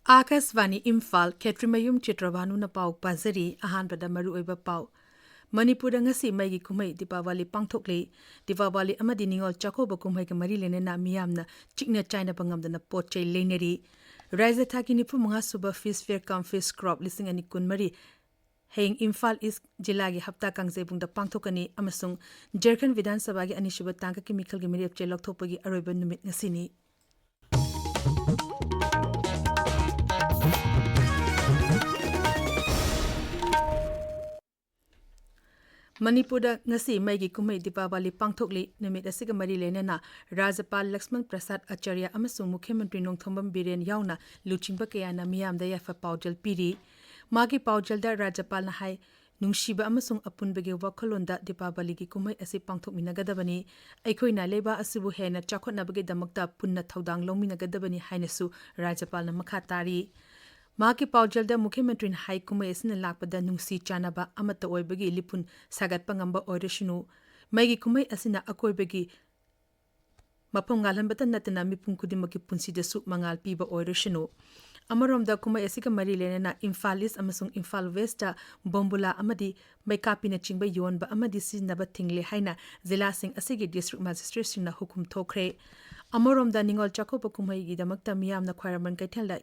Akasvani Imphal Kshetrimayum Chitrabhanu na pau pazari ahanbada maruoiba pau Manipur ngasi maigi kumai Dipawali pangthokle Dipawali amadi ningol chakoba kumai ka mari lene na miyamna chikna China pangamdana potchai leinari Raisa thaki nipu mga suba fish fair cum fish crop lising ani kunmari Heng Imphal is jilagi hapta kangzebungda pangthokani amasung Jharkhand Vidhan Sabha gi anishuba tangka chemical gi mari apche lokthopagi aroiba numit ngasini Manipur ngasi maigi kumai Dipawali pangthokli numit asiga mari lenena Rajapal Lakshman Prasad Acharya amasung Mukhyamantri Nongthombam Biren yauna luchingba kayana miyamda yafa paujal piri magi paujalda Rajapal na hai nungshiba amasung apunbage wakhalonda Dipawali gi kumai asi pangthokminagadabani aikhoina leba asibu hena chakhotnabage damakta punna thodang longminagadabani hainasu Rajapal na makha tari Maki paujalda Mukhyamantri hai kumai asina lakpada nungsi chanaba amata oibagi lipun sagat pangamba oirashinu maigi kumai asina akoibagi mapam ngalhanbata natana mipum kudimaki punsidasu mangal piba oirashinu Amaromda kumai asika mari lenena Imphal East amasung Imphal West ta bombula amadi maikapina chingba yonba amadi siznaba thingle haina zila sing asigi district magistrate singna hukum thokre Amaromda ningol chakopa kumai gi damakta miyamna khwairaman kaithelda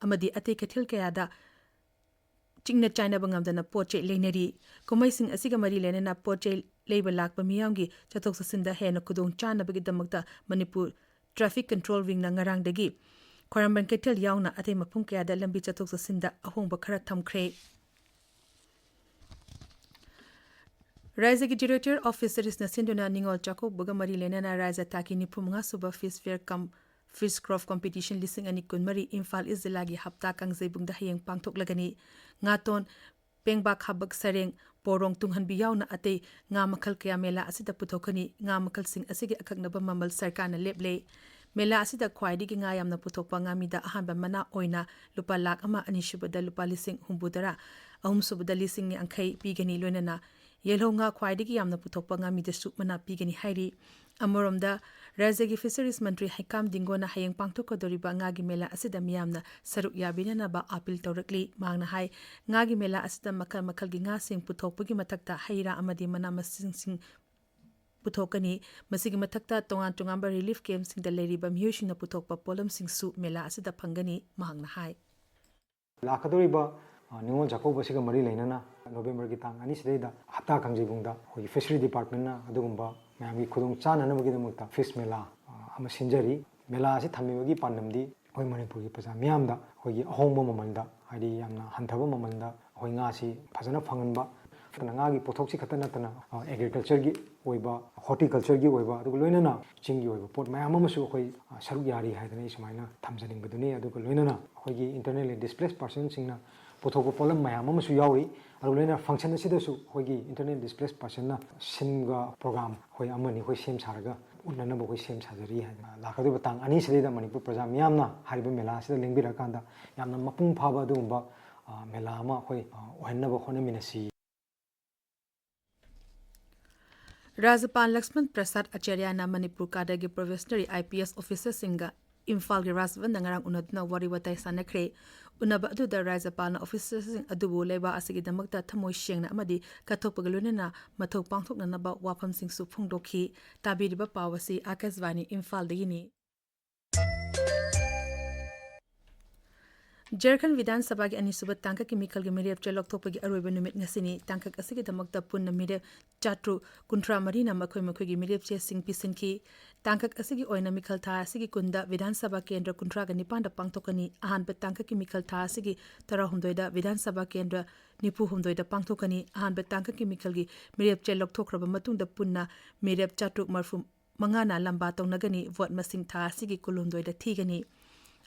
amadi ate kathil kayada chingna China bangamdana poche leinari kumai sing asiga mari lenena poche leiba lakpa miyamgi chatok sasinda hena kudong chana bagi damakta Manipur traffic control wing na ngarangdagi Kwaramban Ketel yauna ate mapung kayada lambi chatok sasinda ahongba khara thamkhre Raisa ki director officers na sinduna ningol chako bugamari lenena Raisa taki nipum nga suba fish fair kam fish crop competition lising ani kunmari Imphal is lagi hapta kangzebungda hayeng pangthok lagani ngaton pengba khabak sareng porong tunghanbi yauna ate nga makhal kaya mela asida puthokani nga makhal sing asigi akaknaba mamal sarkana leble Mela asida khwaidigi nga yamna puthokpa ngamida ahanba mana oina lupa lakh ama anishubada lupa lising humbudara ahumsubada lising ni angkhai pigani loinana yelho nga khwaidigi yamna puthokpa ngamida su mana pigani hairi amoromda Rajagi Fisheries Mantri Haikam Dingona hayeng pangthokodoriba ngagi mela asida miyamna saruk yabinana ba appeal tawrakli mangna hai ngagi mela asida makal gi nga sing puthokpagi mathakta haira amadi mana masing puthokani masigi mathakta tongan relief camp sing da leriba miyushing na puthokpa polam sing su mela asida phangani mahangna hai lakadoriba ningol jakoba siga mari leinana November gi tang ani sidaida hata kangjibungda hoi fishery department na adugumba mayami khudong chana namagi damukta fish mela ama sinjari mela asi thamibagi panamdi hoi Manipur gi paja miyamda hoi ahongba mamalda haidi yamna hanthaba mamalda hoi nga si phajana phanganba ngagi pothoksi khatana tana agriculture gi oiba horticulture gi oiba adugo loinana chingi oiba pot mayam amasu khoi saruk yari haidana ismaina thamjaning baduni adugo loinana khoi gi internally displaced person singna pothokko polam mayam amasu yawi adugo loina function asidasu khoi gi internally displaced person na simga program khoi amani khoi sem saraga unana bo khoi sem sajari haidana lakadu batang ani sida Manipur praja miyamna hariba mela sida lengbira kanda yamna mapung phaba adugumba mela ama khoi ohenna bo khona minasi Rajapal Lakshman Prasad Acharya na Manipur kadagi provisionary IPS officer singa Imphal gi Rajvan ngarang unadna wari watai sanakre unaba aduda Rajapal na officer sing adubu leba asigi damakta thamoi shengna amadi kathokpagalunena mathok pangthokna naba wafam sing su phungdokhi tabiriba pawasi Akasvani Imphal dagini Jharkhand Vidhan Sabha gi anisuba tangka chemical gi meri apche lokthopagi aroiba numit ngasini tangka asigi damakta punna meri chatru kuntra marina makhoi gi meri apche sing pisinki tangka asigi oina mikhal tha asigi kunda Vidhan Sabha kendra kuntra ga nipanda pangthokani ahan ba tangka chemical tha asigi tara humdoida Vidhan Sabha kendra nipu humdoida pangthokani ahan ba tangka chemical gi meri apche lokthokraba matungda punna meri ap chatru marfu mangana lamba tongnagani vote masing tha asigi kulumdoida thigani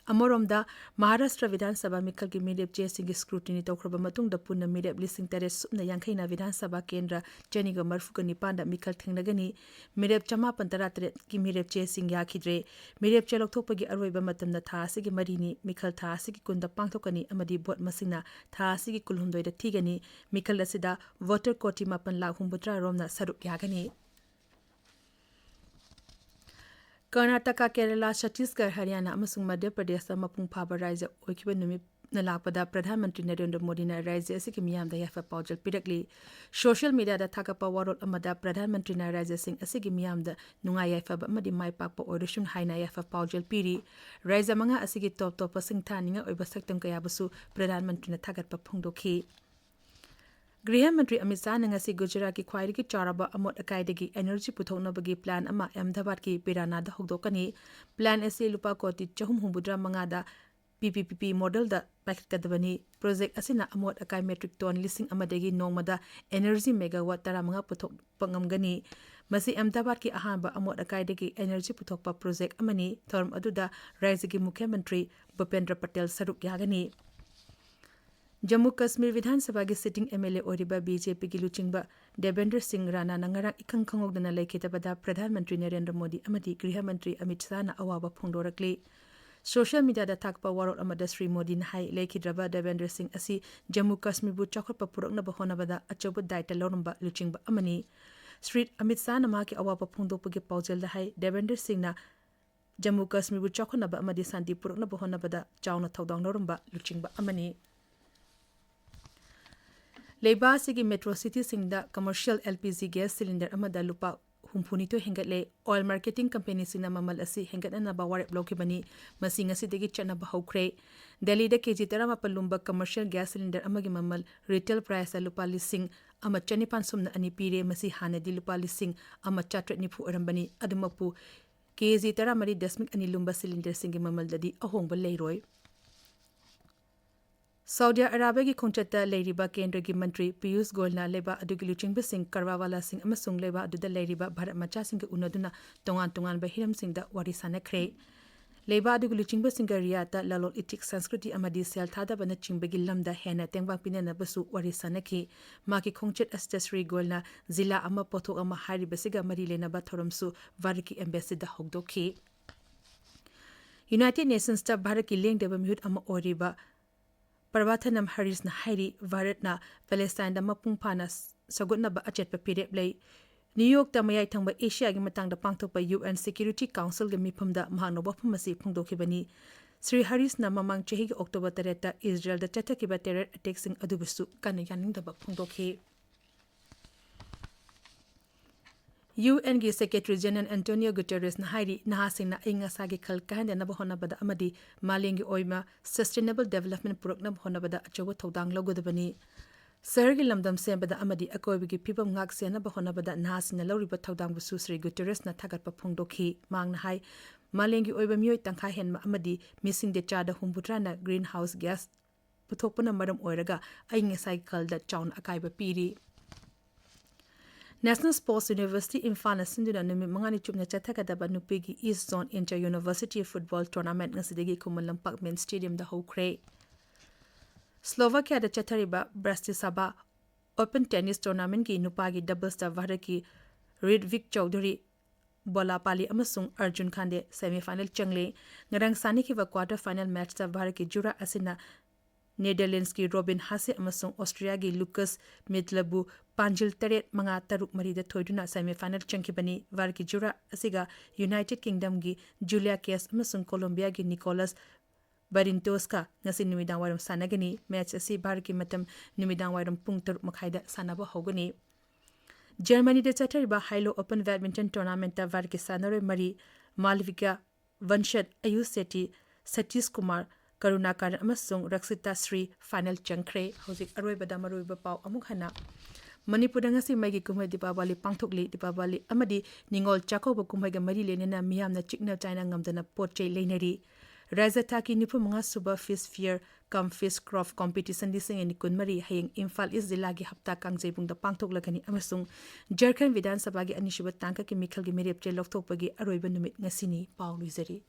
Amoromda Maharashtra Vidhan Sabha Mikhal gi Midday Chasing scrutiny tawkraba matung da punna Midday lising tare subna yankhaina Vidhan Sabha Kendra Chaniga Marfuka Nipanda Mikhal thingnagani Midday chama pantaratare gi Midday Chasing yakhidre Midday chalokthopagi aroiba matamna tha asigi marini Mikhal tha asigi kunda pangthokani amadi bot masina tha asigi kulhumdoida thigani Mikhal asida voter koti mapan lakh humbutra romna saruk yagani Karnataka, Kerala, Chhattisgarh, Haryana amasung Madhya Pradesh mapung phaba raija oikiba numit nalakpada Pradhan Mantri Narendra Modi na raija asiki miyamda yafa paujal pirakli social media da thakapa warol amada Pradhan Mantri na raija sing asiki miyamda nungai yafa amadi mai pakpa oirishun haina yafa paujal piri raija manga asiki top sing thaninga oiba saktam kaya basu Pradhan Mantri na thagat pa phungdokhi Griha Mantri Amit Shah ngasi Gujarat ki khwairiki charaba amot akaidagi energy puthoknabagi plan ama Ahmedabad ki Pirana da hogdokani plan ase lupa koti 4humudra da PPP model da paikadabani project asina amot akai metric ton lising amadagi nongmada energy megawatt taramanga puthok pangamgani masi Ahmedabad ki ahamba amot akaidagi energy puthokpa project amani term aduda raizagi Mukhyamantri Bhupendra Patel saruk yagani Jammu Kashmir Vidhan Sabha ki sitting MLA Oriba BJP ki Luchingba Devendra Singh Rana nangarang ikang khangogdana laikhitabada Pradhan Mantri Narendra Modi amadi Griha Mantri Amit Shah na awaba phongdorakli social media da thakpa warol amada Sri Modi na hai laikhidraba Devendra Singh asi Jammu Kashmir bu chakhotpa puraknaba honabada achoba daita lorumba Luchingba amani Sri Amit Shah na ma ki awaba phongdopagi paujel da hai Devendra Singh na Jammu Kashmir bu chakhonaba amadi santi puraknaba honabada chawna thodang lorumba Luchingba amani Leiba sigi metro city singda commercial LPG gas cylinder amada lupa humpunito hengatle oil marketing company sina mamal asi hengatna ba warep blokibani masing asidagi chana ba hokre Delhi da kg tarama palumba commercial gas cylinder amagi mamal retail price lupa lising ama chanipan sumna ani pire masi hanadi lupa lising ama chatret nifu arambani adumapu kg taramari dasmik ani lumba cylinder singi mamal dadi ahongba leiroi Saudi Arabia ki khongchata leiriba kendra ki mantri Piyush Goyal na leba adugi Luchingba Singh Karwawala Singh amasung leba aduda leiriba Bharat macha singh unaduna tongan ba hiram singh da wari sanakre leba adugi Luchingba Singh riyata lalol itik sanskriti amadi sel thada bana chingbagi lamda hena tengba pinana basu wari sanaki maki khongchet Sri Goyal na zila ama pothok ama hari basiga mari lena ba thoramsu variki embassy da hogdokhi United Nations ta Bharat ki lengdeba mihut ama oriba Parvathanam Harris na hairi Bharat na Palestine da mapung phana sagutna ba achet pa pirep lei New York ta mayai thangba Asia gi matang da pangthokpa UN Security Council gi mifam da mahano bafam masi phungdokhibani Sri Harris na mamang chehi gi October 3 ta Israel da chathakiba terror attack sing adubusu kan yaning da ba phungdokhi UN gi Secretary General Antonio Guterres na hairi nahasing na inga sagi khal kahanda na bahona bada amadi malengi oima sustainable development program hona bada achoba thodang logodabani Sargi lamdam sembada amadi akoibigi pibam ngak sena bahona bada nahasing na loriba thodang bu Sri Guterres na thagat pa phongdokhi mang na hai malengi oiba mioi tangkha henma amadi missing de chada humbutra na greenhouse gas puthokpana maram oiraga ainga sagi khal da chaun akaiba piri National Sports University Imphal sinduna numi mangani chupna chathakadaba nupigi East Zone Inter-University Football Tournament ngasidagi Kumalampak Main Stadium da hokre. Slovakia da chathariba Bratislava Open Tennis Tournament ki nupagi doubles da Bharaki Ridvik Chowdhury Bolapali amasung Arjun Khande semi-final changle ngarang sani ki quarter final match da Bharaki Jura asina Netherlands ki Robin Haase amasung Austria ki Lucas Midlabu Panjil Taret manga taruk marida thoiduna semi-final changkibani Varki Jura asiga United Kingdom ki Julia Kes amasung Colombia ki Nicolas Barintoska ngasi numidang waram sanagani match asi Bharki matam numidang waram pung taruk makhaida sanaba hogani Germany da chathariba Hilo Open Badminton Tournament ta Varki sanare mari Malvika Vanshad Ayush Sethi Satish Kumar Karunakar amasung Raksita Sri final changkre hojik aroibada maroiba pau amuk hana Manipur ngasi maigi kumai Dipawali pangthokli Dipawali amadi ningol chakoba kumai ga mari lenena miyamna chikna China ngamdana potchei leinari Raja ki nipu mga suba fish fair kam fish craft competition dising ni kunmari hayeng Imphal is zilagi hapta kangjebung da pangthoklagani amasung Jharkhand Vidhan Sabha gi anishiba tangka ki mikhal gi merep che lokthokpagi aroiba numit ngasini pau luizari